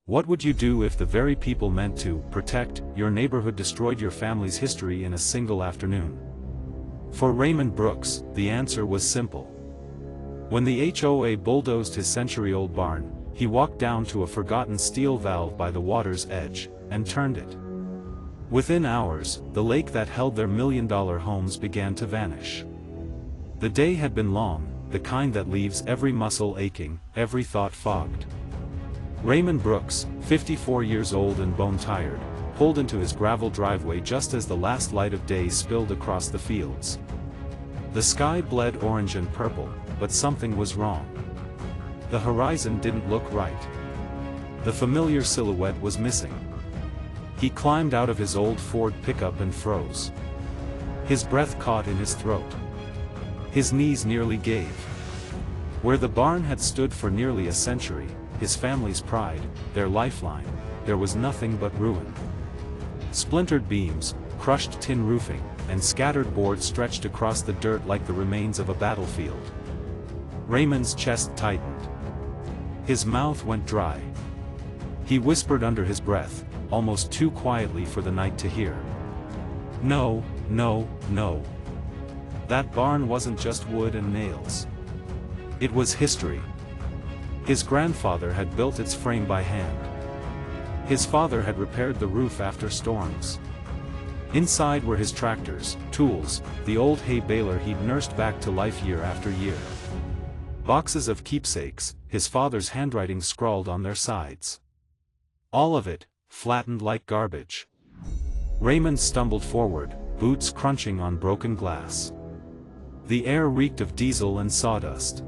What would you do if the very people meant to protect your neighborhood destroyed your family's history in a single afternoon? For Raymond Brooks, the answer was simple. When the HOA bulldozed his century-old barn, he walked down to a forgotten steel valve by the water's edge, and turned it. Within hours, the lake that held their million-dollar homes began to vanish. The day had been long, the kind that leaves every muscle aching, every thought fogged. Raymond Brooks, 54 years old and bone-tired, pulled into his gravel driveway just as the last light of day spilled across the fields. The sky bled orange and purple, but something was wrong. The horizon didn't look right. The familiar silhouette was missing. He climbed out of his old Ford pickup and froze. His breath caught in his throat. His knees nearly gave. Where the barn had stood for nearly a century, his family's pride, their lifeline, there was nothing but ruin. Splintered beams, crushed tin roofing, and scattered boards stretched across the dirt like the remains of a battlefield. Raymond's chest tightened. His mouth went dry. He whispered under his breath, almost too quietly for the night to hear. No, no, no. That barn wasn't just wood and nails. It was history. His grandfather had built its frame by hand. His father had repaired the roof after storms. Inside were his tractors, tools, the old hay baler he'd nursed back to life year after year. Boxes of keepsakes, his father's handwriting scrawled on their sides. All of it, flattened like garbage. Raymond stumbled forward, boots crunching on broken glass. The air reeked of diesel and sawdust.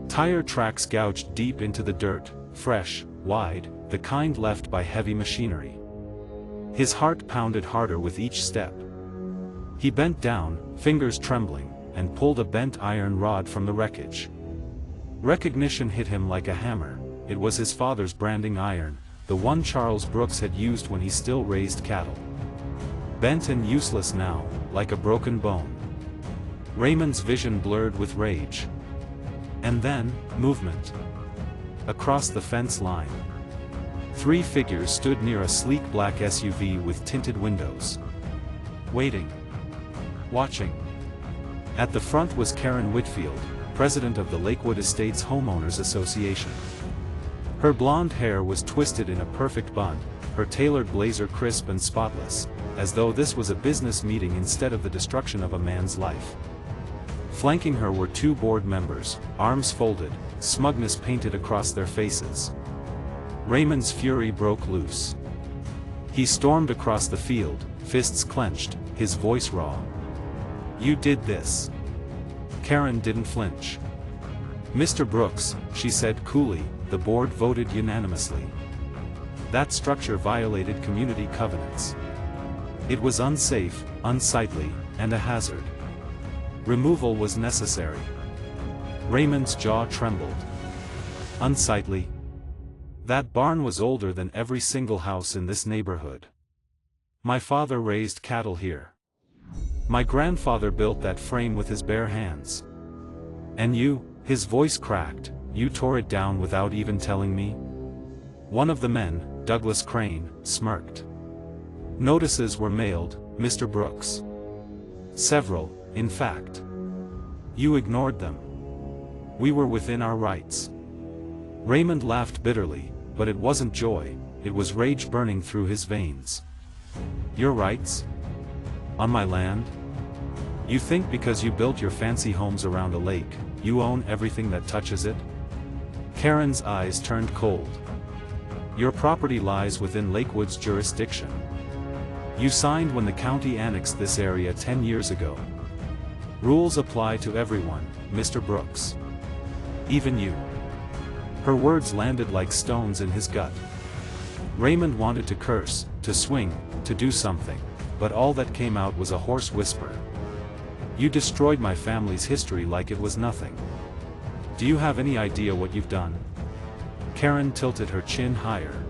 Tire tracks gouged deep into the dirt, fresh, wide, the kind left by heavy machinery. His heart pounded harder with each step. He bent down, fingers trembling, and pulled a bent iron rod from the wreckage. Recognition hit him like a hammer. It was his father's branding iron, the one Charles Brooks had used when he still raised cattle. Bent and useless now, like a broken bone. Raymond's vision blurred with rage. And then, movement. Across the fence line. 3 figures stood near a sleek black SUV with tinted windows. Waiting. Watching. At the front was Karen Whitfield, president of the Lakewood Estates Homeowners Association. Her blonde hair was twisted in a perfect bun, her tailored blazer crisp and spotless, as though this was a business meeting instead of the destruction of a man's life. Flanking her were 2 board members, arms folded, smugness painted across their faces. Raymond's fury broke loose. He stormed across the field, fists clenched, his voice raw. "You did this." Karen didn't flinch. "Mr. Brooks," she said coolly, "the board voted unanimously. That structure violated community covenants. It was unsafe, unsightly, and a hazard. Removal was necessary." Raymond's jaw trembled. Unsightly? That barn was older than every single house in this neighborhood. My father raised cattle here. My grandfather built that frame with his bare hands. And you, his voice cracked, you tore it down without even telling me? One of the men, Douglas Crane, smirked. Notices were mailed, Mr. Brooks. Several, in fact. You ignored them. We were within our rights. Raymond laughed bitterly, but it wasn't joy, it was rage burning through his veins. Your rights? On my land? You think because you built your fancy homes around a lake, you own everything that touches it? Karen's eyes turned cold. Your property lies within Lakewood's jurisdiction. You signed when the county annexed this area 10 years ago. Rules apply to everyone, Mr. Brooks. Even you. Her words landed like stones in his gut. Raymond wanted to curse, to swing, to do something, but all that came out was a hoarse whisper. You destroyed my family's history like it was nothing. Do you have any idea what you've done? Karen tilted her chin higher.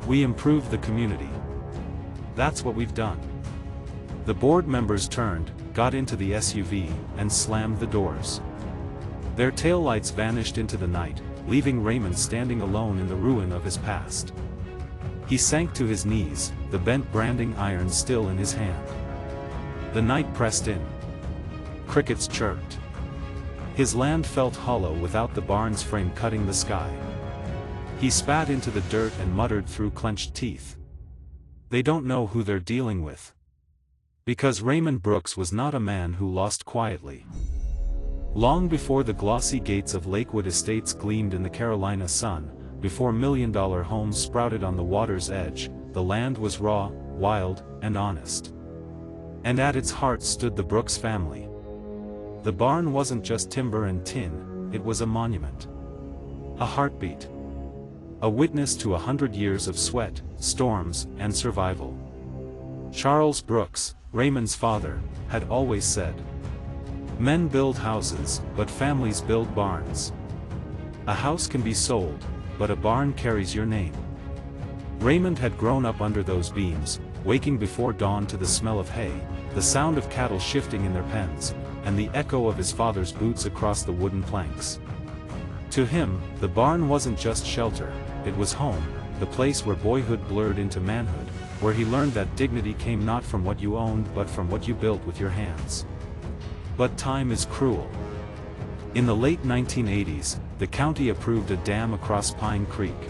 We improved the community. That's what we've done. The board members turned, got into the SUV, and slammed the doors. Their taillights vanished into the night, leaving Raymond standing alone in the ruin of his past. He sank to his knees, the bent branding iron still in his hand. The night pressed in. Crickets chirped. His land felt hollow without the barn's frame cutting the sky. He spat into the dirt and muttered through clenched teeth. They don't know who they're dealing with. Because Raymond Brooks was not a man who lost quietly. Long before the glossy gates of Lakewood Estates gleamed in the Carolina sun, before million-dollar homes sprouted on the water's edge, the land was raw, wild, and honest. And at its heart stood the Brooks family. The barn wasn't just timber and tin, it was a monument. A heartbeat. A witness to 100 years of sweat, storms, and survival. Charles Brooks, Raymond's father, had always said, "Men build houses, but families build barns. A house can be sold, but a barn carries your name." Raymond had grown up under those beams, waking before dawn to the smell of hay, the sound of cattle shifting in their pens, and the echo of his father's boots across the wooden planks. To him, the barn wasn't just shelter, it was home, the place where boyhood blurred into manhood, where he learned that dignity came not from what you owned but from what you built with your hands. But time is cruel. In the late 1980s, the county approved a dam across Pine Creek.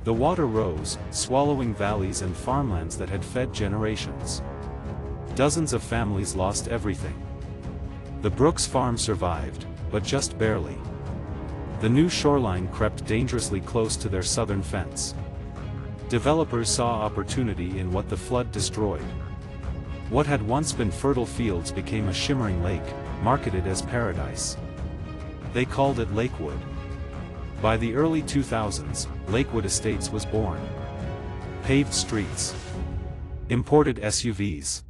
The water rose, swallowing valleys and farmlands that had fed generations. Dozens of families lost everything. The Brooks farm survived, but just barely. The new shoreline crept dangerously close to their southern fence. Developers saw opportunity in what the flood destroyed. What had once been fertile fields became a shimmering lake, marketed as paradise. They called it Lakewood. By the early 2000s, Lakewood Estates was born. Paved streets. Imported SUVs.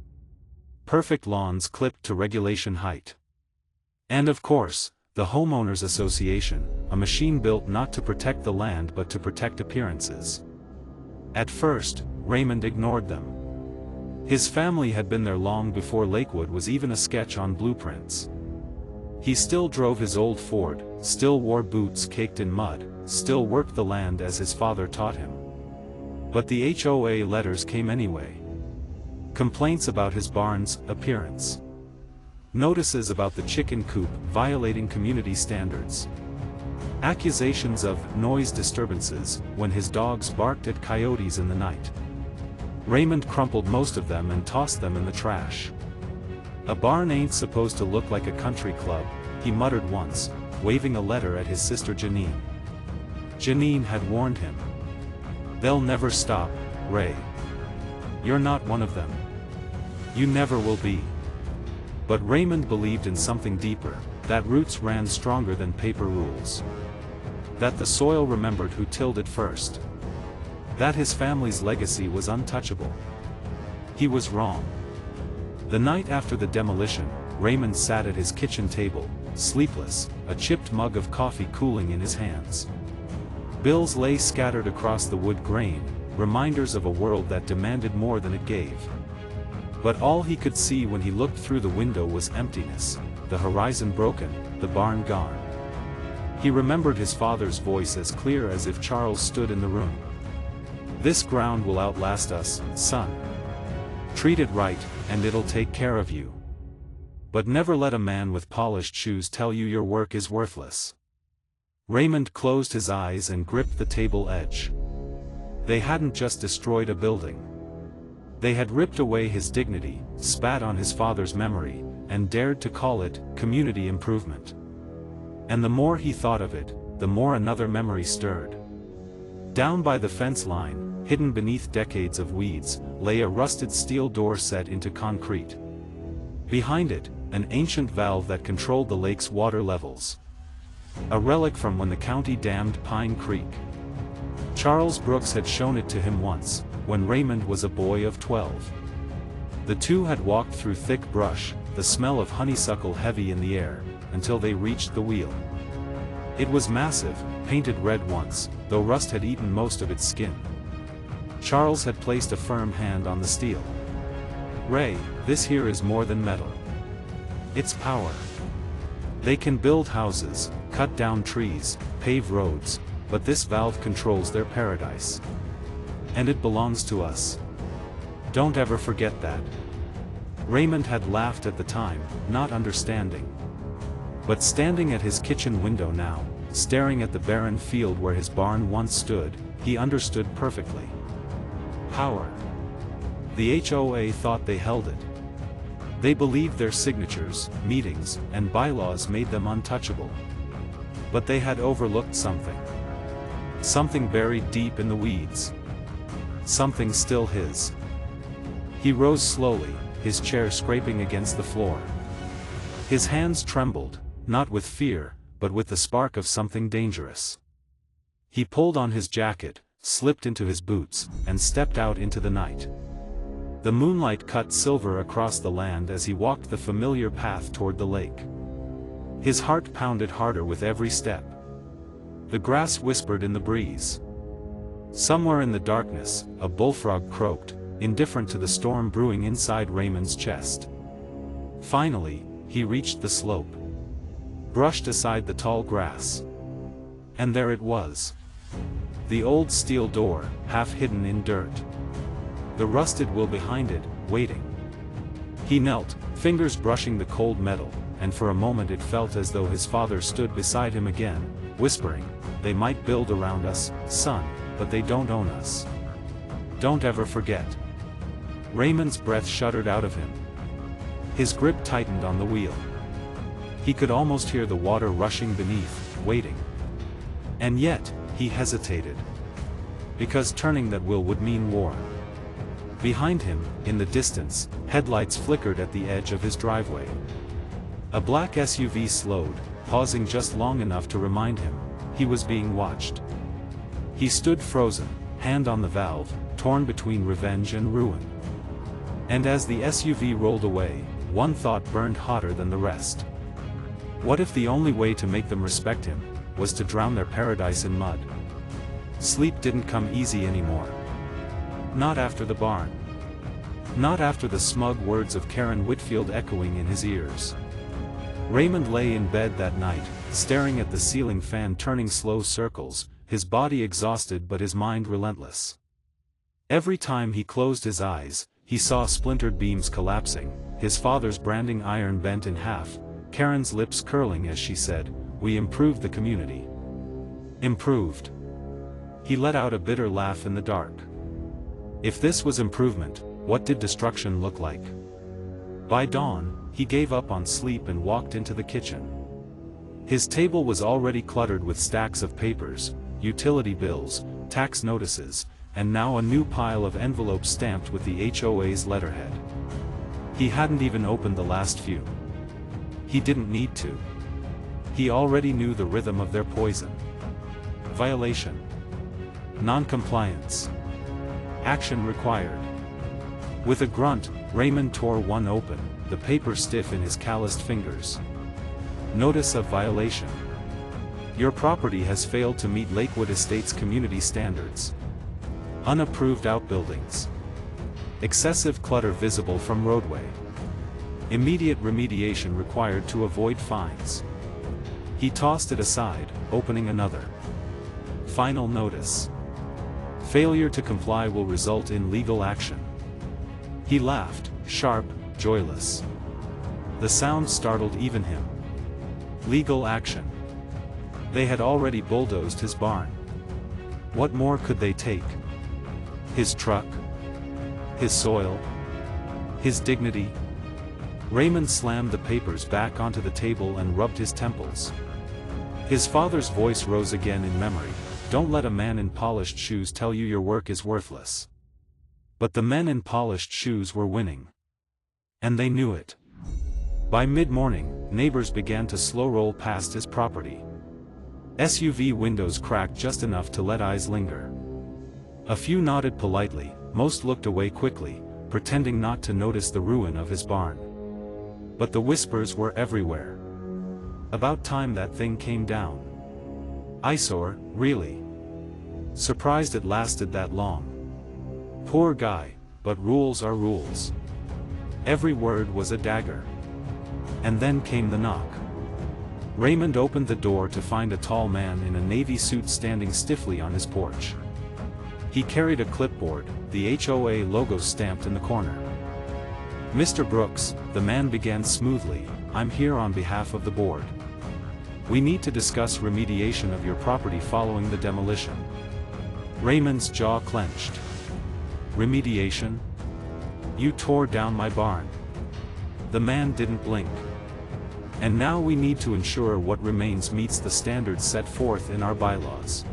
Perfect lawns clipped to regulation height. And of course, the Homeowners Association, a machine built not to protect the land but to protect appearances. At first, Raymond ignored them. His family had been there long before Lakewood was even a sketch on blueprints. He still drove his old Ford, still wore boots caked in mud, still worked the land as his father taught him. But the HOA letters came anyway. Complaints about his barn's appearance. Notices about the chicken coop violating community standards. Accusations of noise disturbances when his dogs barked at coyotes in the night. Raymond crumpled most of them and tossed them in the trash. "A barn ain't supposed to look like a country club," he muttered once, waving a letter at his sister Janine. Janine had warned him. "They'll never stop, Ray. You're not one of them. You never will be." But Raymond believed in something deeper, that roots ran stronger than paper rules. That the soil remembered who tilled it first. That his family's legacy was untouchable. He was wrong. The night after the demolition, Raymond sat at his kitchen table, sleepless, a chipped mug of coffee cooling in his hands. Bills lay scattered across the wood grain, reminders of a world that demanded more than it gave. But all he could see when he looked through the window was emptiness, the horizon broken, the barn gone. He remembered his father's voice as clear as if Charles stood in the room. "This ground will outlast us, son. Treat it right, and it'll take care of you. But never let a man with polished shoes tell you your work is worthless." Raymond closed his eyes and gripped the table edge. They hadn't just destroyed a building. They had ripped away his dignity, spat on his father's memory, and dared to call it community improvement. And the more he thought of it, the more another memory stirred. Down by the fence line, hidden beneath decades of weeds, lay a rusted steel door set into concrete. Behind it, an ancient valve that controlled the lake's water levels. A relic from when the county dammed Pine Creek. Charles Brooks had shown it to him once, when Raymond was a boy of 12. The two had walked through thick brush, the smell of honeysuckle heavy in the air, until they reached the wheel. It was massive, painted red once, though rust had eaten most of its skin. Charles had placed a firm hand on the steel. "Ray, this here is more than metal. It's power. They can build houses, cut down trees, pave roads, but this valve controls their paradise. And it belongs to us. Don't ever forget that." Raymond had laughed at the time, not understanding. But standing at his kitchen window now, staring at the barren field where his barn once stood, he understood perfectly. Power. The HOA thought they held it. They believed their signatures, meetings, and bylaws made them untouchable. But they had overlooked something. Something buried deep in the weeds. Something still his. He rose slowly, his chair scraping against the floor. His hands trembled, not with fear, but with the spark of something dangerous. He pulled on his jacket, slipped into his boots, and stepped out into the night. The moonlight cut silver across the land as he walked the familiar path toward the lake. His heart pounded harder with every step. The grass whispered in the breeze. Somewhere in the darkness, a bullfrog croaked, indifferent to the storm brewing inside Raymond's chest. Finally, he reached the slope. Brushed aside the tall grass. And there it was. The old steel door, half hidden in dirt. The rusted will behind it, waiting. He knelt, fingers brushing the cold metal, and for a moment it felt as though his father stood beside him again, whispering, "They might build around us, son, but they don't own us. Don't ever forget." Raymond's breath shuddered out of him. His grip tightened on the wheel. He could almost hear the water rushing beneath, waiting. And yet, he hesitated. Because turning that wheel would mean war. Behind him, in the distance, headlights flickered at the edge of his driveway. A black SUV slowed, pausing just long enough to remind him, he was being watched. He stood frozen, hand on the valve, torn between revenge and ruin. And as the SUV rolled away, one thought burned hotter than the rest. What if the only way to make them respect him, was to drown their paradise in mud? Sleep didn't come easy anymore. Not after the barn. Not after the smug words of Karen Whitfield echoing in his ears. Raymond lay in bed that night, staring at the ceiling fan turning slow circles, his body exhausted but his mind relentless. Every time he closed his eyes, he saw splintered beams collapsing, his father's branding iron bent in half, Karen's lips curling as she said, "We improved the community." Improved. He let out a bitter laugh in the dark. If this was improvement, what did destruction look like? By dawn, he gave up on sleep and walked into the kitchen. His table was already cluttered with stacks of papers, utility bills, tax notices, and now a new pile of envelopes stamped with the HOA's letterhead. He hadn't even opened the last few. He didn't need to. He already knew the rhythm of their poison. Violation. Non-compliance. Action required. With a grunt, Raymond tore one open, the paper stiff in his calloused fingers. Notice of violation. Your property has failed to meet Lakewood Estates community standards. Unapproved outbuildings. Excessive clutter visible from roadway. Immediate remediation required to avoid fines. He tossed it aside, opening another. Final notice. Failure to comply will result in legal action. He laughed, sharp, joyless. The sound startled even him. Legal action. They had already bulldozed his barn. What more could they take? His truck? His soil? His dignity? Raymond slammed the papers back onto the table and rubbed his temples. His father's voice rose again in memory. Don't let a man in polished shoes tell you your work is worthless. But the men in polished shoes were winning. And they knew it. By mid-morning, neighbors began to slow roll past his property. SUV windows cracked just enough to let eyes linger. A few nodded politely, most looked away quickly, pretending not to notice the ruin of his barn. But the whispers were everywhere. About time that thing came down. Eyesore, really. Surprised it lasted that long. Poor guy, but rules are rules. Every word was a dagger. And then came the knock. Raymond opened the door to find a tall man in a navy suit standing stiffly on his porch. He carried a clipboard, the HOA logo stamped in the corner. "Mr. Brooks," the man began smoothly, "I'm here on behalf of the board. We need to discuss remediation of your property following the demolition." Raymond's jaw clenched. "Remediation? You tore down my barn." The man didn't blink. "And now we need to ensure what remains meets the standards set forth in our bylaws.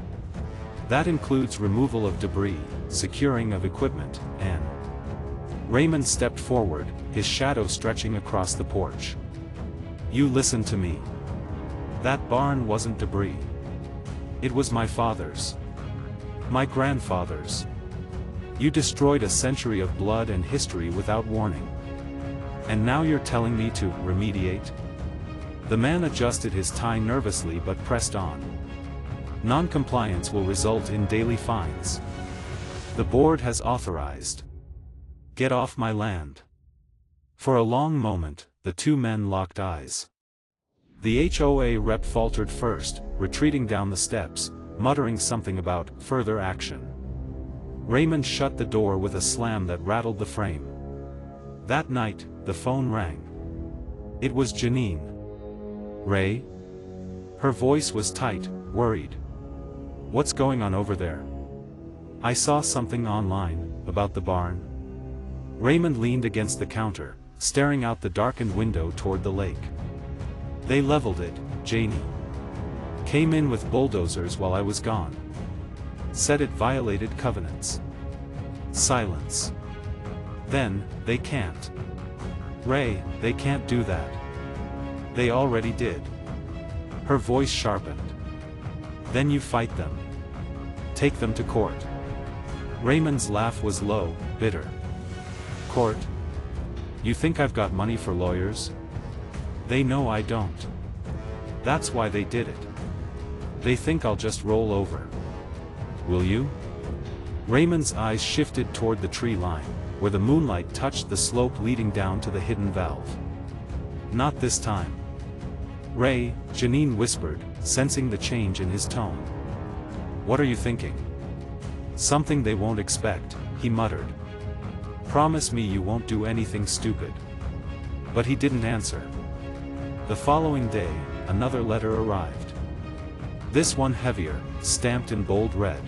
That includes removal of debris, securing of equipment, and..." Raymond stepped forward, his shadow stretching across the porch. "You listen to me. That barn wasn't debris. It was my father's. My grandfather's. You destroyed a century of blood and history without warning. And now you're telling me to remediate?" The man adjusted his tie nervously but pressed on. "Non-compliance will result in daily fines. The board has authorized. Get off my land." For a long moment, the two men locked eyes. The HOA rep faltered first, retreating down the steps, muttering something about further action. Raymond shut the door with a slam that rattled the frame. That night, the phone rang. It was Janine. "Ray?" Her voice was tight, worried. "What's going on over there?" "I saw something online, about the barn." Raymond leaned against the counter, staring out the darkened window toward the lake. "They leveled it, Janie. Came in with bulldozers while I was gone. Said it violated covenants." Silence. "Then, they can't. Ray, they can't do that. They already did." Her voice sharpened. "Then you fight them. Take them to court." Raymond's laugh was low, bitter. "Court? You think I've got money for lawyers? They know I don't. That's why they did it. They think I'll just roll over. Will you?" Raymond's eyes shifted toward the tree line, where the moonlight touched the slope leading down to the hidden valve. "Not this time." "Ray," Janine whispered, sensing the change in his tone. "What are you thinking?" "Something they won't expect," he muttered. "Promise me you won't do anything stupid." But he didn't answer. The following day, another letter arrived. This one heavier, stamped in bold red.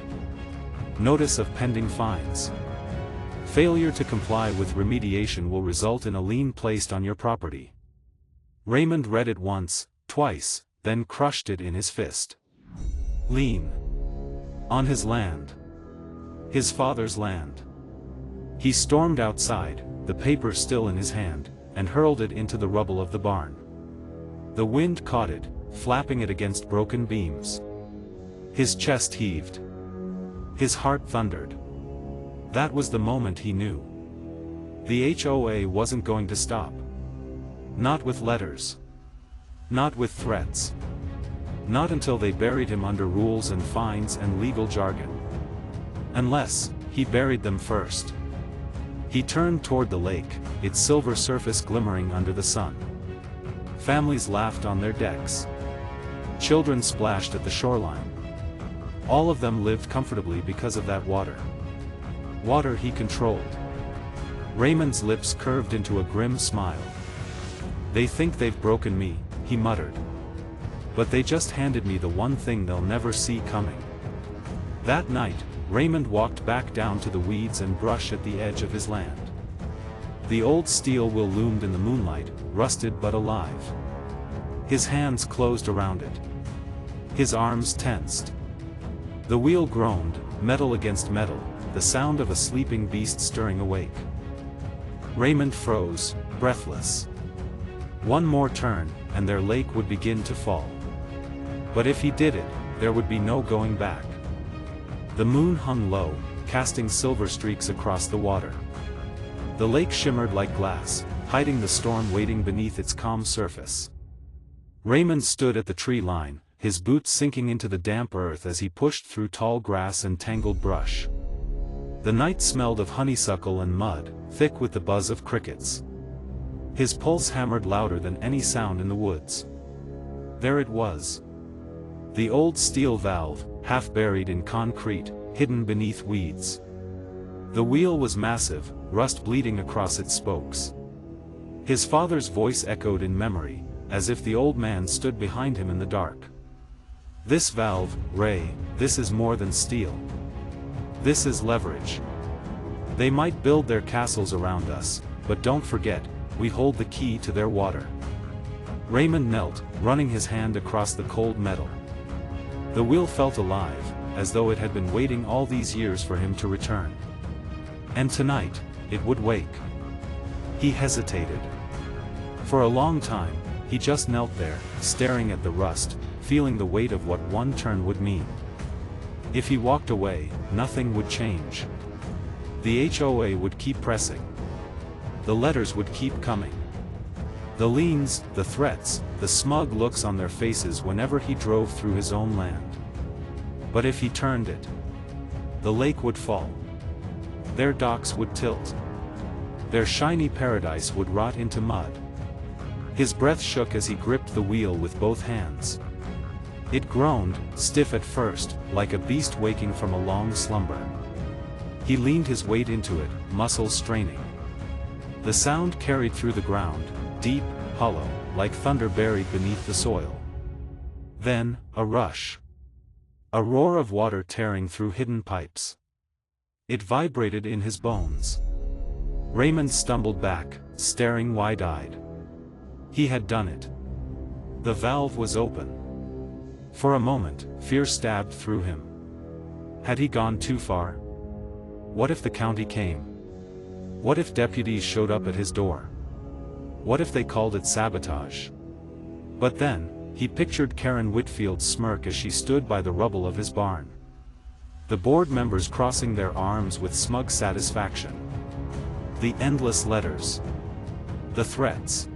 "Notice of pending fines. Failure to comply with remediation will result in a lien placed on your property." Raymond read it once, twice, then crushed it in his fist. Lien. On his land. His father's land. He stormed outside, the paper still in his hand, and hurled it into the rubble of the barn. The wind caught it, flapping it against broken beams. His chest heaved. His heart thundered. That was the moment he knew. The HOA wasn't going to stop. Not with letters. Not with threats. Not until they buried him under rules and fines and legal jargon. Unless, he buried them first. He turned toward the lake, its silver surface glimmering under the sun. Families laughed on their decks. Children splashed at the shoreline. All of them lived comfortably because of that water. Water he controlled. Raymond's lips curved into a grim smile. "They think they've broken me," he muttered. "But they just handed me the one thing they'll never see coming." That night, Raymond walked back down to the weeds and brush at the edge of his land. The old steel wheel loomed in the moonlight, rusted but alive. His hands closed around it. His arms tensed. The wheel groaned, metal against metal, the sound of a sleeping beast stirring awake. Raymond froze, breathless. One more turn, and their lake would begin to fall. But if he did it, there would be no going back. The moon hung low, casting silver streaks across the water. The lake shimmered like glass, hiding the storm waiting beneath its calm surface. Raymond stood at the tree line, his boots sinking into the damp earth as he pushed through tall grass and tangled brush. The night smelled of honeysuckle and mud, thick with the buzz of crickets. His pulse hammered louder than any sound in the woods. There it was. The old steel valve, half buried in concrete, hidden beneath weeds. The wheel was massive, rust bleeding across its spokes. His father's voice echoed in memory, as if the old man stood behind him in the dark. "This valve, Ray, this is more than steel. This is leverage. They might build their castles around us, but don't forget, we hold the key to their water." Raymond knelt, running his hand across the cold metal. The wheel felt alive, as though it had been waiting all these years for him to return. And tonight, it would wake. He hesitated. For a long time, he just knelt there, staring at the rust, feeling the weight of what one turn would mean. If he walked away, nothing would change. The HOA would keep pressing. The letters would keep coming. The liens, the threats, the smug looks on their faces whenever he drove through his own land. But if he turned it, the lake would fall. Their docks would tilt. Their shiny paradise would rot into mud. His breath shook as he gripped the wheel with both hands. It groaned, stiff at first, like a beast waking from a long slumber. He leaned his weight into it, muscles straining. The sound carried through the ground, deep, hollow, like thunder buried beneath the soil. Then, a rush. A roar of water tearing through hidden pipes. It vibrated in his bones. Raymond stumbled back, staring wide-eyed. He had done it. The valve was open. For a moment, fear stabbed through him. Had he gone too far? What if the county came? What if deputies showed up at his door? What if they called it sabotage? But then, he pictured Karen Whitfield's smirk as she stood by the rubble of his barn. The board members crossing their arms with smug satisfaction. The endless letters. The threats.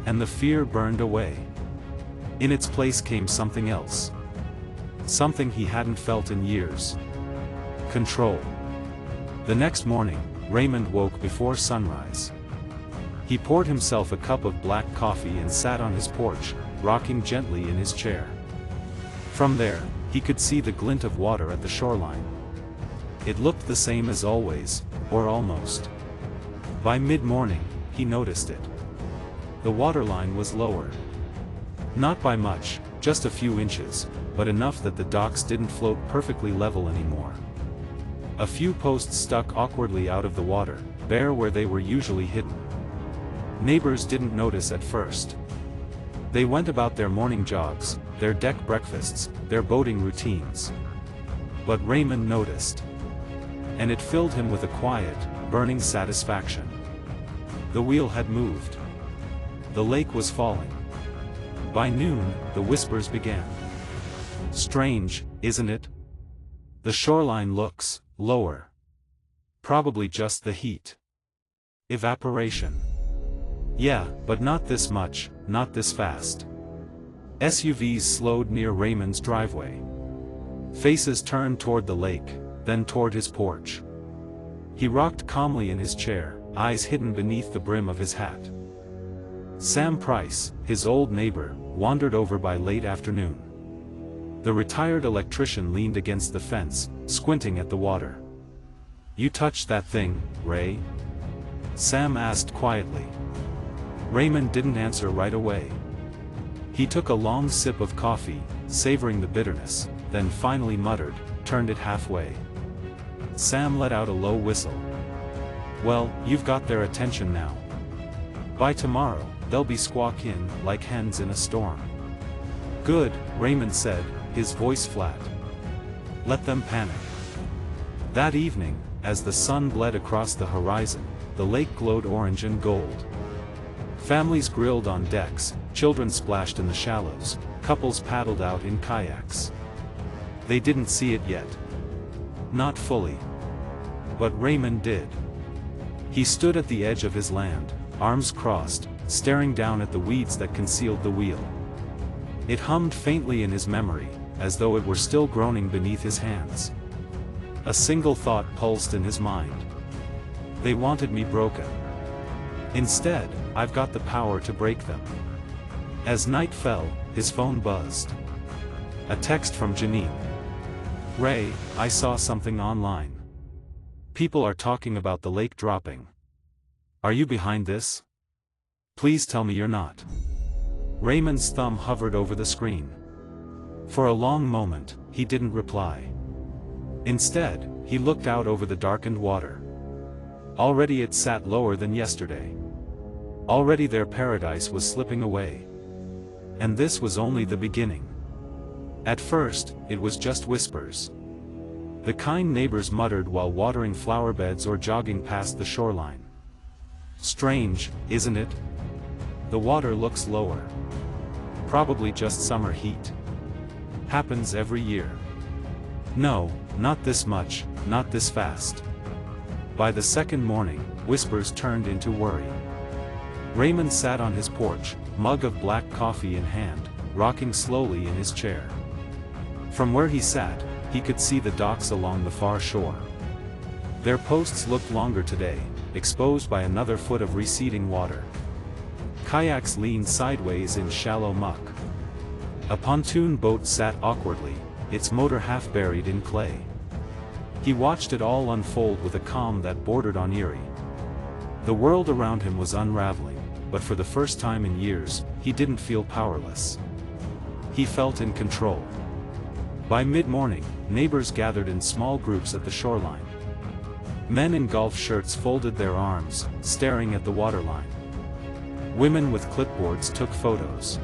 And the fear burned away. In its place came something else. Something he hadn't felt in years. Control. The next morning, Raymond woke before sunrise. He poured himself a cup of black coffee and sat on his porch, rocking gently in his chair. From there, he could see the glint of water at the shoreline. It looked the same as always, or almost. By mid-morning, he noticed it. The waterline was lower. Not by much, just a few inches, but enough that the docks didn't float perfectly level anymore. A few posts stuck awkwardly out of the water, bare where they were usually hidden. Neighbors didn't notice at first. They went about their morning jogs, their deck breakfasts, their boating routines. But Raymond noticed. And it filled him with a quiet, burning satisfaction. The wheel had moved. The lake was falling. By noon, the whispers began. Strange, isn't it? The shoreline looks lower. Probably just the heat. Evaporation. Yeah, but not this much, not this fast. SUVs slowed near Raymond's driveway. Faces turned toward the lake, then toward his porch. He rocked calmly in his chair, eyes hidden beneath the brim of his hat. Sam Price, his old neighbor, wandered over by late afternoon. The retired electrician leaned against the fence, squinting at the water. "You touched that thing, Ray?" Sam asked quietly. Raymond didn't answer right away. He took a long sip of coffee, savoring the bitterness, then finally muttered, turned it halfway. Sam let out a low whistle. "Well, you've got their attention now. By tomorrow, they'll be squawking like hens in a storm." "Good," Raymond said, his voice flat. "Let them panic." That evening, as the sun bled across the horizon, the lake glowed orange and gold. Families grilled on decks, children splashed in the shallows, couples paddled out in kayaks. They didn't see it yet. Not fully. But Raymond did. He stood at the edge of his land, arms crossed, staring down at the weeds that concealed the wheel. It hummed faintly in his memory, as though it were still groaning beneath his hands. A single thought pulsed in his mind. They wanted me broken. Instead, I've got the power to break them. As night fell, his phone buzzed. A text from Janine. "Ray, I saw something online. People are talking about the lake dropping. Are you behind this? Please tell me you're not." Raymond's thumb hovered over the screen. For a long moment, he didn't reply. Instead, he looked out over the darkened water. Already it sat lower than yesterday. Already their paradise was slipping away. And this was only the beginning. At first, it was just whispers. The kind neighbors muttered while watering flower beds or jogging past the shoreline. "Strange, isn't it? The water looks lower. Probably just summer heat. Happens every year. No, not this much, not this fast." By the second morning, whispers turned into worry. Raymond sat on his porch, mug of black coffee in hand, rocking slowly in his chair. From where he sat, he could see the docks along the far shore. Their posts looked longer today, exposed by another foot of receding water. Kayaks leaned sideways in shallow muck. A pontoon boat sat awkwardly, its motor half buried in clay. He watched it all unfold with a calm that bordered on eerie. The world around him was unraveling, but for the first time in years, he didn't feel powerless. He felt in control. By mid-morning, neighbors gathered in small groups at the shoreline. Men in golf shirts folded their arms, staring at the waterline. Women with clipboards took photos.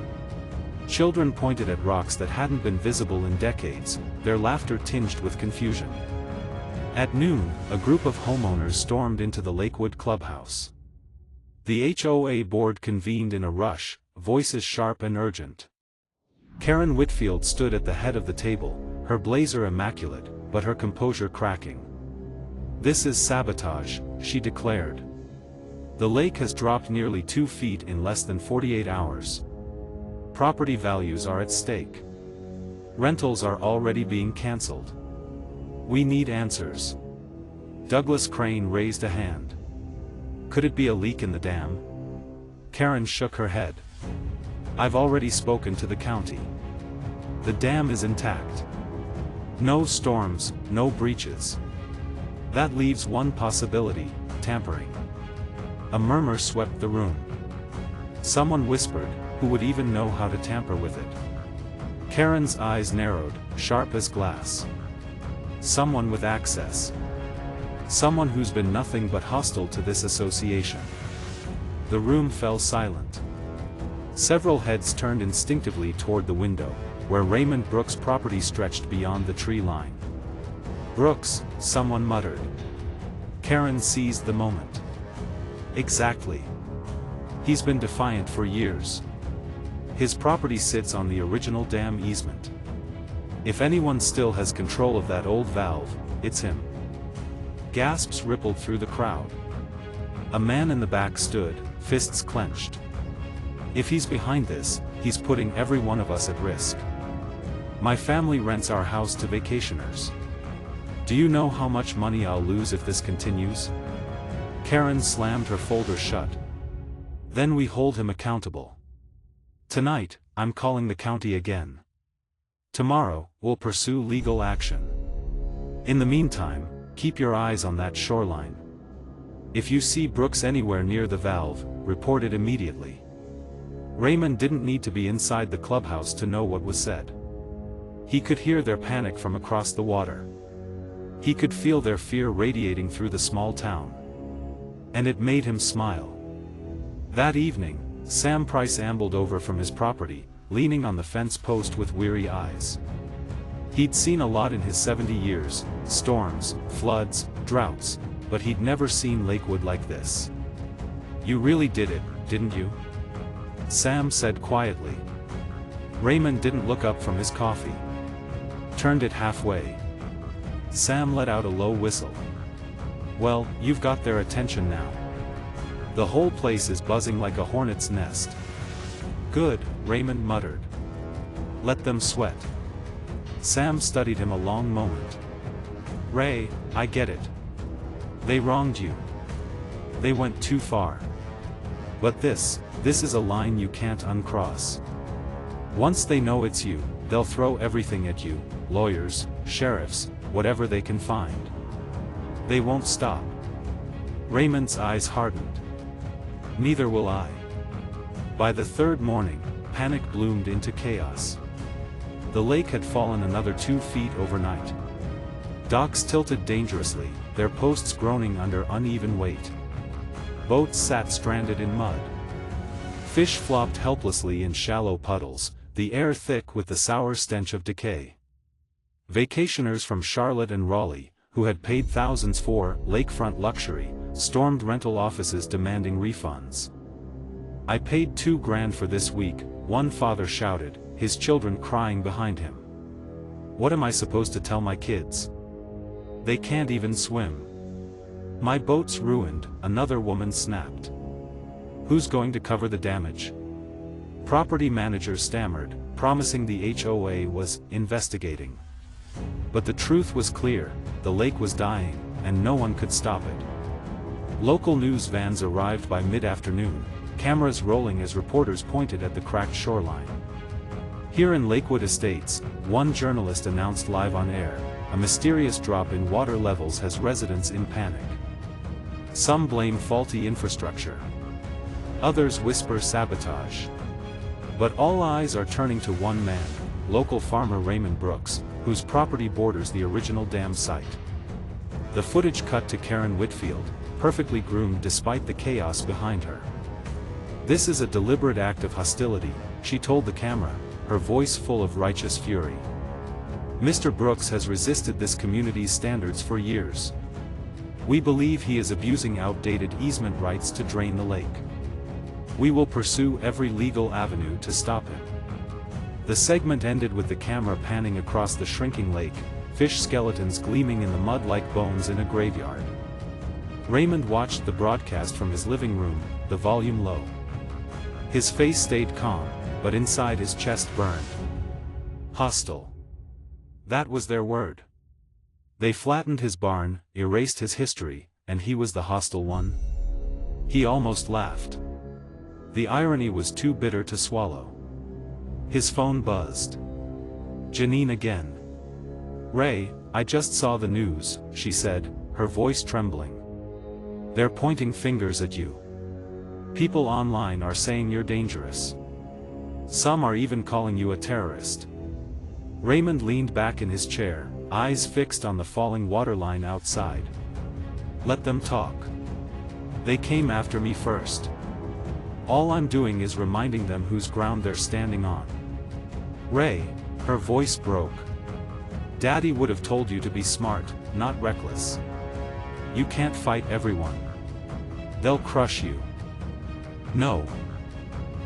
Children pointed at rocks that hadn't been visible in decades, their laughter tinged with confusion. At noon, a group of homeowners stormed into the Lakewood clubhouse. The HOA board convened in a rush, voices sharp and urgent. Karen Whitfield stood at the head of the table, her blazer immaculate, but her composure cracking. "This is sabotage," she declared. "The lake has dropped nearly 2 feet in less than 48 hours. Property values are at stake. Rentals are already being cancelled. We need answers." Douglas Crane raised a hand. "Could it be a leak in the dam?" Karen shook her head. "I've already spoken to the county. The dam is intact. No storms, no breaches. That leaves one possibility: tampering." A murmur swept the room. Someone whispered, "Who would even know how to tamper with it?" Karen's eyes narrowed, sharp as glass. "Someone with access. Someone who's been nothing but hostile to this association." The room fell silent. Several heads turned instinctively toward the window, where Raymond Brooks' property stretched beyond the tree line. "Brooks," someone muttered. Karen seized the moment. "Exactly. He's been defiant for years. His property sits on the original dam easement. If anyone still has control of that old valve, it's him." Gasps rippled through the crowd. A man in the back stood, fists clenched. "If he's behind this, he's putting every one of us at risk. My family rents our house to vacationers. Do you know how much money I'll lose if this continues?" Karen slammed her folder shut. "Then we hold him accountable. Tonight, I'm calling the county again. Tomorrow, we'll pursue legal action. In the meantime, keep your eyes on that shoreline. If you see Brooks anywhere near the valve, report it immediately." Raymond didn't need to be inside the clubhouse to know what was said. He could hear their panic from across the water. He could feel their fear radiating through the small town. And it made him smile. That evening, Sam Price ambled over from his property, leaning on the fence post with weary eyes. He'd seen a lot in his 70 years, storms, floods, droughts, but he'd never seen Lakewood like this. "You really did it, didn't you?" Sam said quietly. Raymond didn't look up from his coffee. Turned it halfway. Sam let out a low whistle. "Well, you've got their attention now. The whole place is buzzing like a hornet's nest." "Good," Raymond muttered. "Let them sweat." Sam studied him a long moment. "Ray, I get it. They wronged you. They went too far. But this is a line you can't uncross. Once they know it's you, they'll throw everything at you, lawyers, sheriffs, whatever they can find. They won't stop. Raymond's eyes hardened. Neither will I. By the third morning, panic bloomed into chaos. The lake had fallen another 2 feet overnight. Docks tilted dangerously, their posts groaning under uneven weight. Boats sat stranded in mud. Fish flopped helplessly in shallow puddles, the air thick with the sour stench of decay. Vacationers from Charlotte and Raleigh, who had paid thousands for lakefront luxury, stormed rental offices demanding refunds. "I paid $2,000 for this week," one father shouted, his children crying behind him. "What am I supposed to tell my kids? They can't even swim." "My boat's ruined," another woman snapped. "Who's going to cover the damage?" Property managers stammered, promising the HOA was investigating. But the truth was clear, the lake was dying, and no one could stop it. Local news vans arrived by mid-afternoon, cameras rolling as reporters pointed at the cracked shoreline. Here in Lakewood Estates, one journalist announced live on air, a mysterious drop in water levels has residents in panic. Some blame faulty infrastructure. Others whisper sabotage. But all eyes are turning to one man, local farmer Raymond Brooks, whose property borders the original dam site. The footage cut to Karen Whitfield, perfectly groomed despite the chaos behind her. "This is a deliberate act of hostility," she told the camera, her voice full of righteous fury. "Mr. Brooks has resisted this community's standards for years. We believe he is abusing outdated easement rights to drain the lake. We will pursue every legal avenue to stop him." The segment ended with the camera panning across the shrinking lake, fish skeletons gleaming in the mud like bones in a graveyard. Raymond watched the broadcast from his living room, the volume low. His face stayed calm, but inside his chest burned. Hostile. That was their word. They flattened his barn, erased his history, and he was the hostile one? He almost laughed. The irony was too bitter to swallow. His phone buzzed. Janine again. "Ray, I just saw the news," she said, her voice trembling. "They're pointing fingers at you. People online are saying you're dangerous. Some are even calling you a terrorist." Raymond leaned back in his chair, eyes fixed on the falling waterline outside. "Let them talk. They came after me first. All I'm doing is reminding them whose ground they're standing on." "Ray," her voice broke. "Daddy would have told you to be smart, not reckless. You can't fight everyone. They'll crush you." "No,"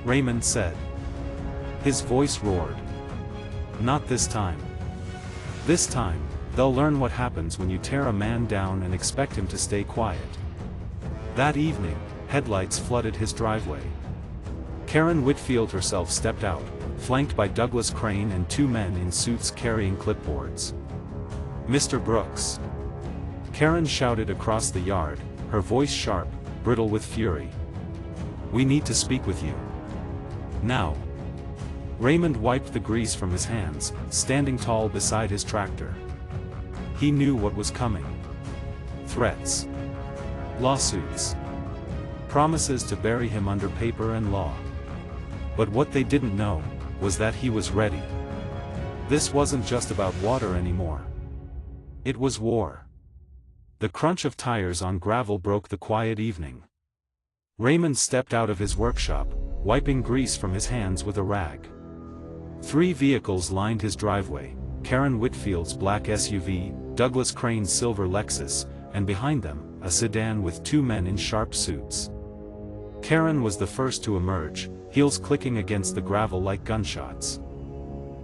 Raymond said. His voice roared. "Not this time. This time, they'll learn what happens when you tear a man down and expect him to stay quiet." That evening, headlights flooded his driveway. Karen Whitfield herself stepped out, flanked by Douglas Crane and 2 men in suits carrying clipboards. "Mr. Brooks!" Karen shouted across the yard, her voice sharp, brittle with fury. "We need to speak with you. Now." Raymond wiped the grease from his hands, standing tall beside his tractor. He knew what was coming. Threats. Lawsuits. Promises to bury him under paper and law. But what they didn't know was that he was ready. This wasn't just about water anymore. It was war. The crunch of tires on gravel broke the quiet evening. Raymond stepped out of his workshop, wiping grease from his hands with a rag. 3 vehicles lined his driveway, Karen Whitfield's black SUV, Douglas Crane's silver Lexus, and behind them, a sedan with 2 men in sharp suits. Karen was the first to emerge, heels clicking against the gravel like gunshots.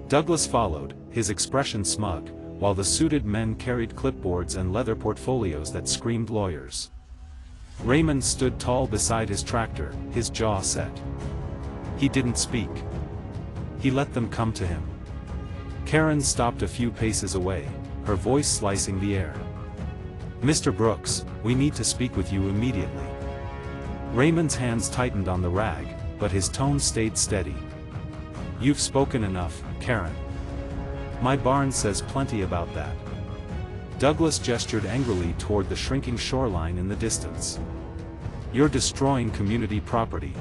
Douglas followed, his expression smug, while the suited men carried clipboards and leather portfolios that screamed lawyers. Raymond stood tall beside his tractor, his jaw set. He didn't speak. He let them come to him. Karen stopped a few paces away, her voice slicing the air. "Mr. Brooks, we need to speak with you immediately." Raymond's hands tightened on the rag, but his tone stayed steady. You've spoken enough, Karen. My barn says plenty about that. Douglas gestured angrily toward the shrinking shoreline in the distance. You're destroying community property.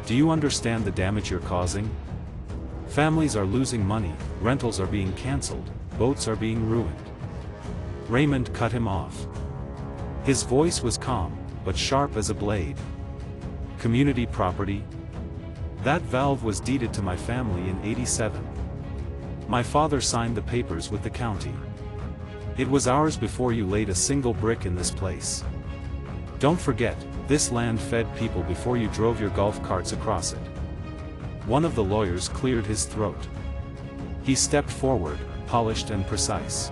Do you understand the damage you're causing? Families are losing money, rentals are being cancelled, boats are being ruined. Raymond cut him off. His voice was calm, but sharp as a blade. Community property? That valve was deeded to my family in '87. My father signed the papers with the county. It was ours before you laid a single brick in this place. Don't forget, this land fed people before you drove your golf carts across it. One of the lawyers cleared his throat. He stepped forward, polished and precise.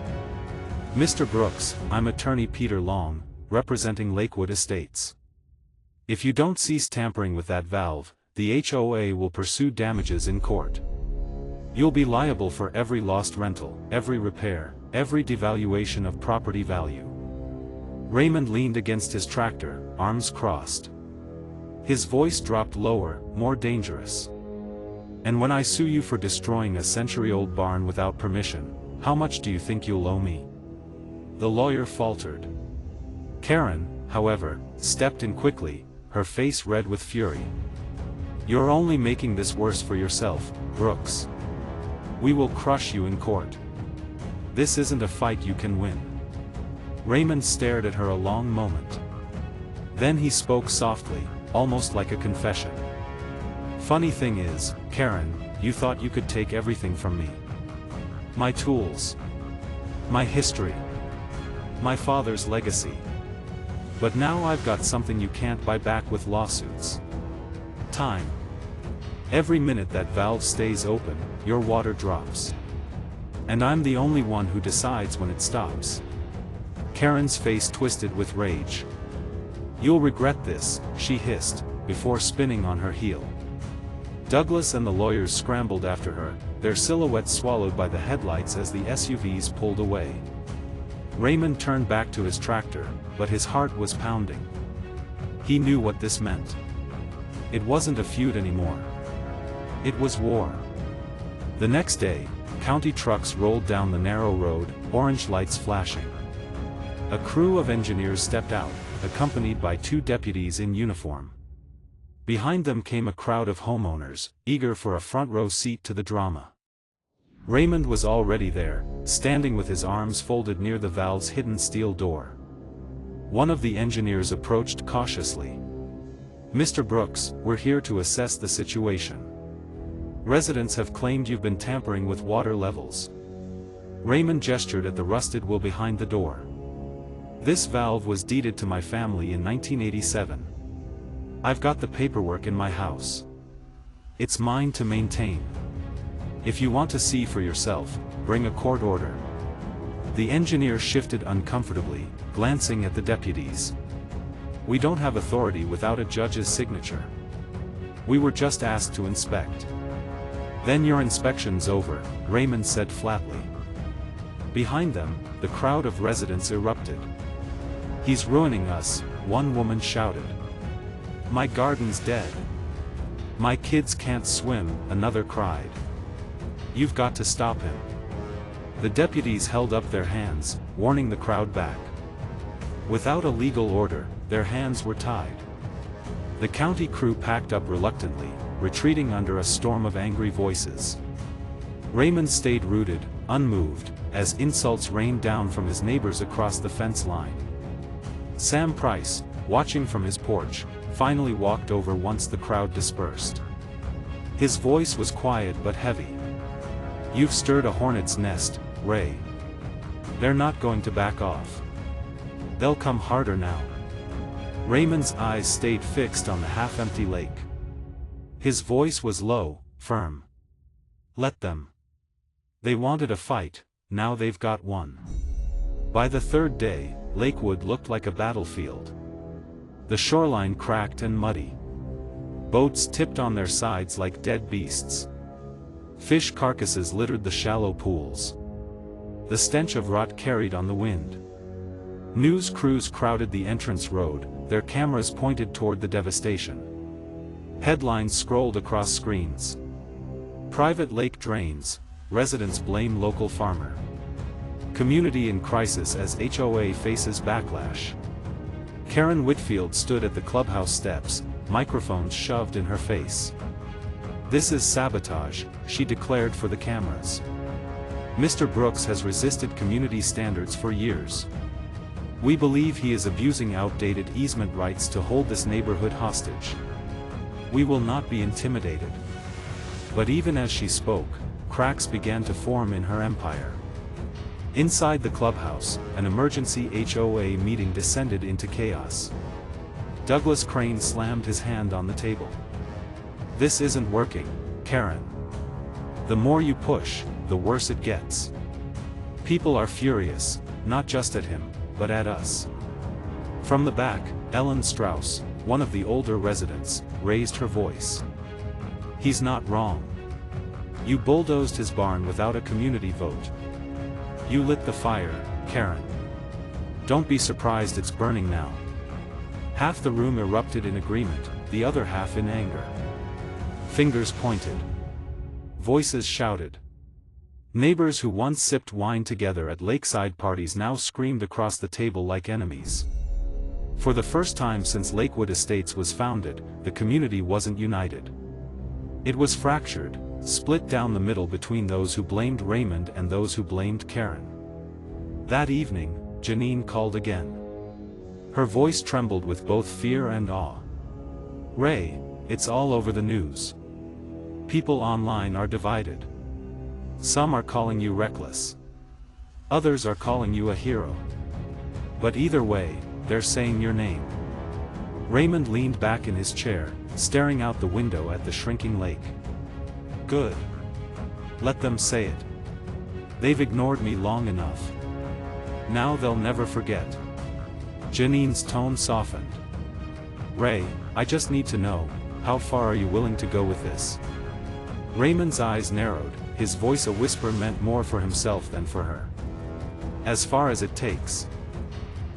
Mr. Brooks, I'm attorney Peter Long, representing Lakewood Estates. If you don't cease tampering with that valve, the HOA will pursue damages in court. You'll be liable for every lost rental, every repair, every devaluation of property value. Raymond leaned against his tractor, arms crossed. His voice dropped lower, more dangerous. And when I sue you for destroying a century-old barn without permission, how much do you think you'll owe me? The lawyer faltered. Karen, however, stepped in quickly, her face red with fury. You're only making this worse for yourself, Brooks. We will crush you in court. This isn't a fight you can win. Raymond stared at her a long moment. Then he spoke softly, almost like a confession. Funny thing is, Karen, you thought you could take everything from me. My tools. My history. My father's legacy. But now I've got something you can't buy back with lawsuits. Time. Every minute that valve stays open, your water drops. And I'm the only one who decides when it stops. Karen's face twisted with rage. You'll regret this, she hissed, before spinning on her heel. Douglas and the lawyers scrambled after her, their silhouettes swallowed by the headlights as the SUVs pulled away. Raymond turned back to his tractor, but his heart was pounding. He knew what this meant. It wasn't a feud anymore. It was war. The next day, county trucks rolled down the narrow road, orange lights flashing. A crew of engineers stepped out, accompanied by 2 deputies in uniform. Behind them came a crowd of homeowners, eager for a front-row seat to the drama. Raymond was already there, standing with his arms folded near the valve's hidden steel door. One of the engineers approached cautiously. Mr. Brooks, we're here to assess the situation. Residents have claimed you've been tampering with water levels. Raymond gestured at the rusted will behind the door. This valve was deeded to my family in 1987. I've got the paperwork in my house. It's mine to maintain. If you want to see for yourself, bring a court order. The engineer shifted uncomfortably, glancing at the deputies. We don't have authority without a judge's signature. We were just asked to inspect. Then your inspection's over, Raymond said flatly. Behind them, the crowd of residents erupted. He's ruining us, one woman shouted. My garden's dead. My kids can't swim, another cried. You've got to stop him. The deputies held up their hands, warning the crowd back. Without a legal order, their hands were tied. The county crew packed up reluctantly, retreating under a storm of angry voices. Raymond stayed rooted, unmoved, as insults rained down from his neighbors across the fence line. Sam Price, watching from his porch, finally walked over once the crowd dispersed. His voice was quiet but heavy. You've stirred a hornet's nest, Ray. They're not going to back off. They'll come harder now. Raymond's eyes stayed fixed on the half-empty lake. His voice was low, firm. Let them. They wanted a fight, now they've got one. By the 3rd day, Lakewood looked like a battlefield. The shoreline cracked and muddy. Boats tipped on their sides like dead beasts. Fish carcasses littered the shallow pools. The stench of rot carried on the wind. News crews crowded the entrance road, their cameras pointed toward the devastation. Headlines scrolled across screens. Private lake drains, residents blame local farmer. Community in crisis as HOA faces backlash. Karen Whitfield stood at the clubhouse steps, microphones shoved in her face. "This is sabotage," she declared for the cameras. "Mr. Brooks has resisted community standards for years. We believe he is abusing outdated easement rights to hold this neighborhood hostage. We will not be intimidated." But even as she spoke, cracks began to form in her empire. Inside the clubhouse, an emergency HOA meeting descended into chaos. Douglas Crane slammed his hand on the table. "This isn't working, Karen. The more you push, the worse it gets. People are furious, not just at him, but at us." From the back, Ellen Strauss, one of the older residents, raised her voice. "He's not wrong. You bulldozed his barn without a community vote. You lit the fire, Karen. Don't be surprised it's burning now." Half the room erupted in agreement, the other half in anger. Fingers pointed. Voices shouted. Neighbors who once sipped wine together at lakeside parties now screamed across the table like enemies. For the first time since Lakewood Estates was founded, the community wasn't united. It was fractured, split down the middle between those who blamed Raymond and those who blamed Karen. That evening, Janine called again. Her voice trembled with both fear and awe. "Ray, it's all over the news. People online are divided. Some are calling you reckless. Others are calling you a hero. But either way, they're saying your name." Raymond leaned back in his chair, staring out the window at the shrinking lake. "Good. Let them say it. They've ignored me long enough. Now they'll never forget." Janine's tone softened. "Ray, I just need to know, how far are you willing to go with this?" Raymond's eyes narrowed, his voice a whisper meant more for himself than for her. "As far as it takes."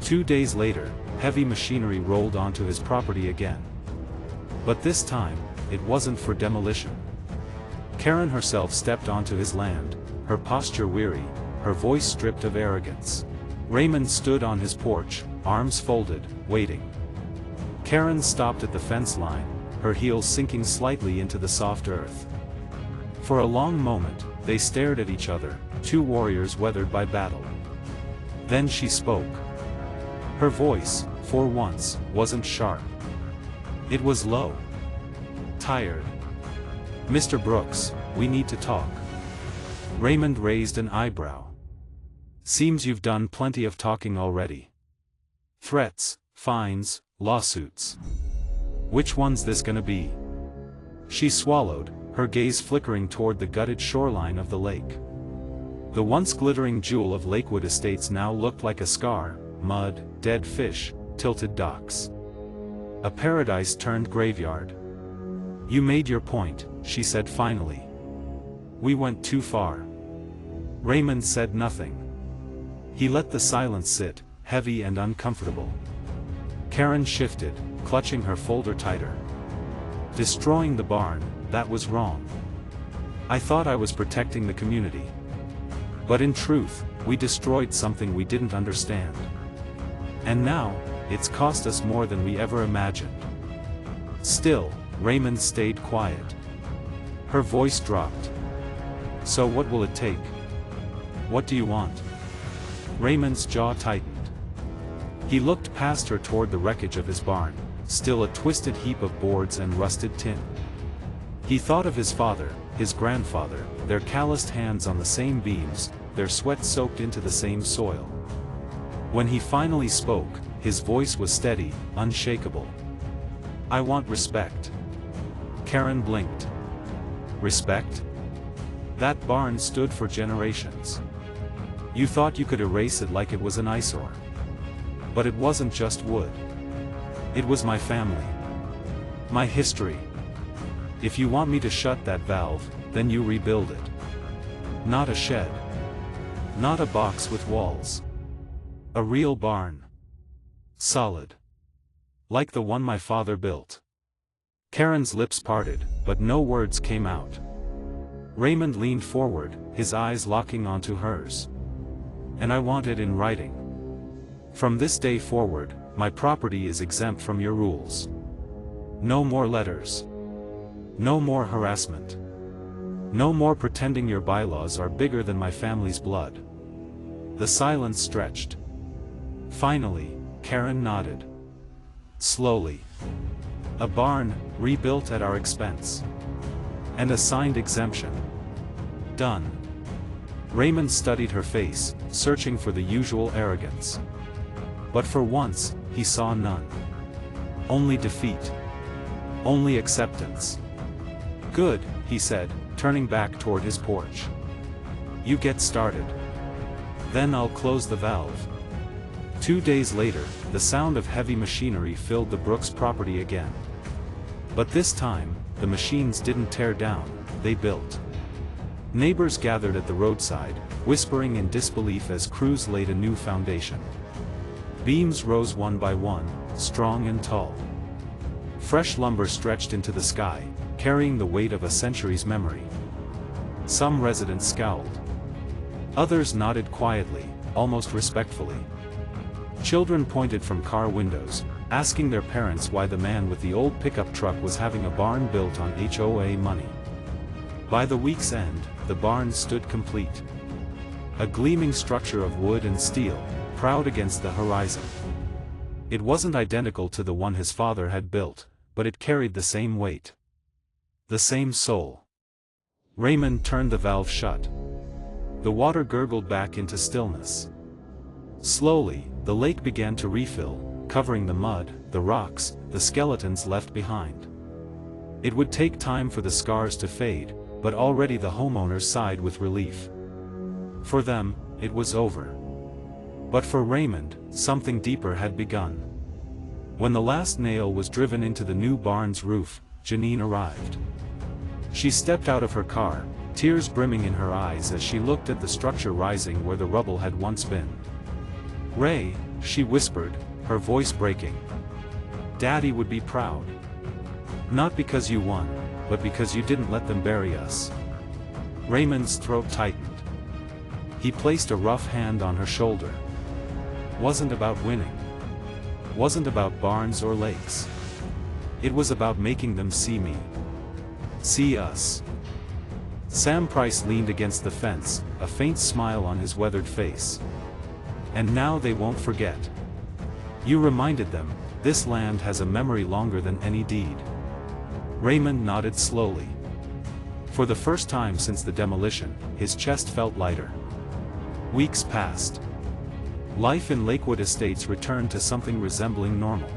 2 days later, heavy machinery rolled onto his property again. But this time, it wasn't for demolition. Karen herself stepped onto his land, her posture weary, her voice stripped of arrogance. Raymond stood on his porch, arms folded, waiting. Karen stopped at the fence line, her heels sinking slightly into the soft earth. For a long moment, they stared at each other, two warriors weathered by battle. Then she spoke. Her voice, for once, wasn't sharp. It was low. Tired. "Mr. Brooks, we need to talk." Raymond raised an eyebrow. "Seems you've done plenty of talking already. Threats, fines, lawsuits. Which one's this gonna be?" She swallowed, her gaze flickering toward the gutted shoreline of the lake. The once glittering jewel of Lakewood Estates now looked like a scar, mud, dead fish, tilted docks. A paradise turned graveyard. "You made your point," she said finally. "We went too far." Raymond said nothing. He let the silence sit, heavy and uncomfortable. Karen shifted, clutching her folder tighter. "Destroying the barn, that was wrong. I thought I was protecting the community. But in truth, we destroyed something we didn't understand. And now, it's cost us more than we ever imagined." Still, Raymond stayed quiet. Her voice dropped. "So what will it take? What do you want?" Raymond's jaw tightened. He looked past her toward the wreckage of his barn, still a twisted heap of boards and rusted tin. He thought of his father, his grandfather, their calloused hands on the same beams, their sweat soaked into the same soil. When he finally spoke, his voice was steady, unshakable. "I want respect." Karen blinked. "Respect? That barn stood for generations. You thought you could erase it like it was an eyesore. But it wasn't just wood. It was my family. My history. If you want me to shut that valve, then you rebuild it. Not a shed. Not a box with walls. A real barn. Solid. Like the one my father built." Karen's lips parted, but no words came out. Raymond leaned forward, his eyes locking onto hers. "And I want it in writing. From this day forward, my property is exempt from your rules. No more letters. No more harassment. No more pretending your bylaws are bigger than my family's blood." The silence stretched. Finally, Karen nodded. Slowly. "A barn, rebuilt at our expense. And a signed exemption. Done." Raymond studied her face, searching for the usual arrogance. But for once, he saw none. Only defeat. Only acceptance. "Good," he said, turning back toward his porch. "You get started. Then I'll close the valve." 2 days later, the sound of heavy machinery filled the Brooks property again. But this time, the machines didn't tear down, they built. Neighbors gathered at the roadside, whispering in disbelief as crews laid a new foundation. Beams rose one by one, strong and tall. Fresh lumber stretched into the sky, carrying the weight of a century's memory. Some residents scowled. Others nodded quietly, almost respectfully. Children pointed from car windows, asking their parents why the man with the old pickup truck was having a barn built on HOA money. By the week's end, the barn stood complete. A gleaming structure of wood and steel, proud against the horizon. It wasn't identical to the one his father had built, but it carried the same weight. The same soul. Raymond turned the valve shut. The water gurgled back into stillness. Slowly, the lake began to refill, covering the mud, the rocks, the skeletons left behind. It would take time for the scars to fade, but already the homeowners sighed with relief. For them, it was over. But for Raymond, something deeper had begun. When the last nail was driven into the new barn's roof, Janine arrived. She stepped out of her car, tears brimming in her eyes as she looked at the structure rising where the rubble had once been. "Ray," she whispered, her voice breaking. "Daddy would be proud. Not because you won, but because you didn't let them bury us." Raymond's throat tightened. He placed a rough hand on her shoulder. "Wasn't about winning. Wasn't about barns or lakes. It was about making them see me. See us." Sam Price leaned against the fence, a faint smile on his weathered face. "And now they won't forget. You reminded them, this land has a memory longer than any deed." Raymond nodded slowly. For the first time since the demolition, his chest felt lighter. Weeks passed. Life in Lakewood Estates returned to something resembling normal.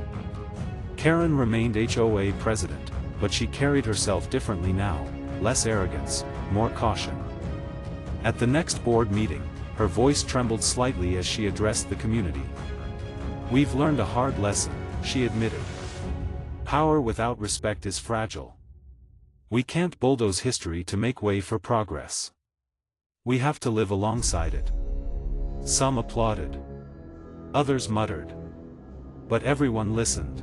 Karen remained HOA president, but she carried herself differently now, less arrogance, more caution. At the next board meeting, her voice trembled slightly as she addressed the community. "We've learned a hard lesson," she admitted. "Power without respect is fragile. We can't bulldoze history to make way for progress. We have to live alongside it." Some applauded. Others muttered. But everyone listened.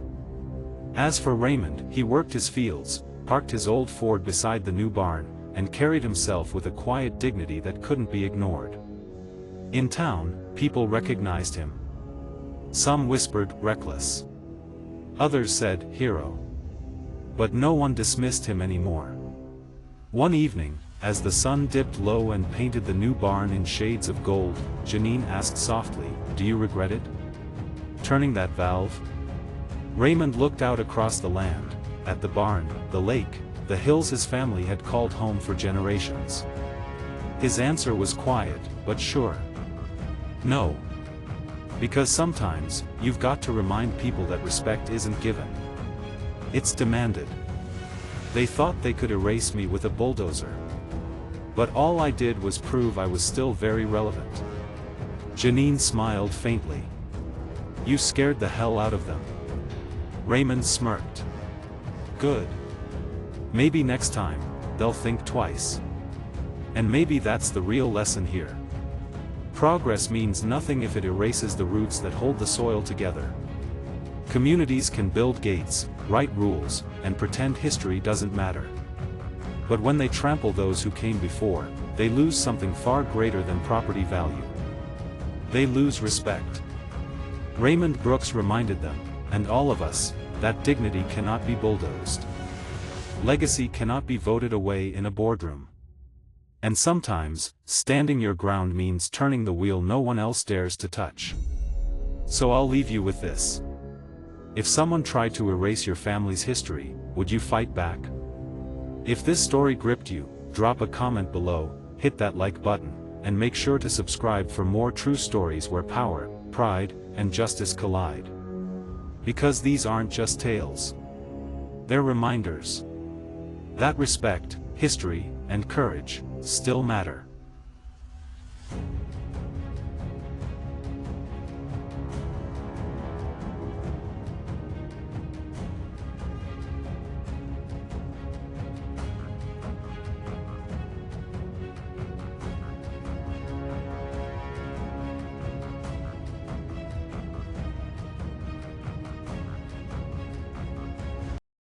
As for Raymond, he worked his fields, parked his old Ford beside the new barn, and carried himself with a quiet dignity that couldn't be ignored. In town, people recognized him. Some whispered, "Reckless." Others said, "Hero." But no one dismissed him anymore. One evening, as the sun dipped low and painted the new barn in shades of gold, Janine asked softly, "Do you regret it? Turning that valve?" Raymond looked out across the land, at the barn, the lake, the hills his family had called home for generations. His answer was quiet, but sure. "No. Because sometimes, you've got to remind people that respect isn't given. It's demanded. They thought they could erase me with a bulldozer. But all I did was prove I was still very relevant." Janine smiled faintly. "You scared the hell out of them." Raymond smirked. "Good. Maybe next time, they'll think twice. And maybe that's the real lesson here. Progress means nothing if it erases the roots that hold the soil together. Communities can build gates, write rules, and pretend history doesn't matter. But when they trample those who came before, they lose something far greater than property value. They lose respect. Raymond Brooks reminded them, and all of us, that dignity cannot be bulldozed. Legacy cannot be voted away in a boardroom. And sometimes, standing your ground means turning the wheel no one else dares to touch. So I'll leave you with this. If someone tried to erase your family's history, would you fight back? If this story gripped you, drop a comment below, hit that like button, and make sure to subscribe for more true stories where power, pride, and justice collide. Because these aren't just tales. They're reminders that respect, history, and courage still matter.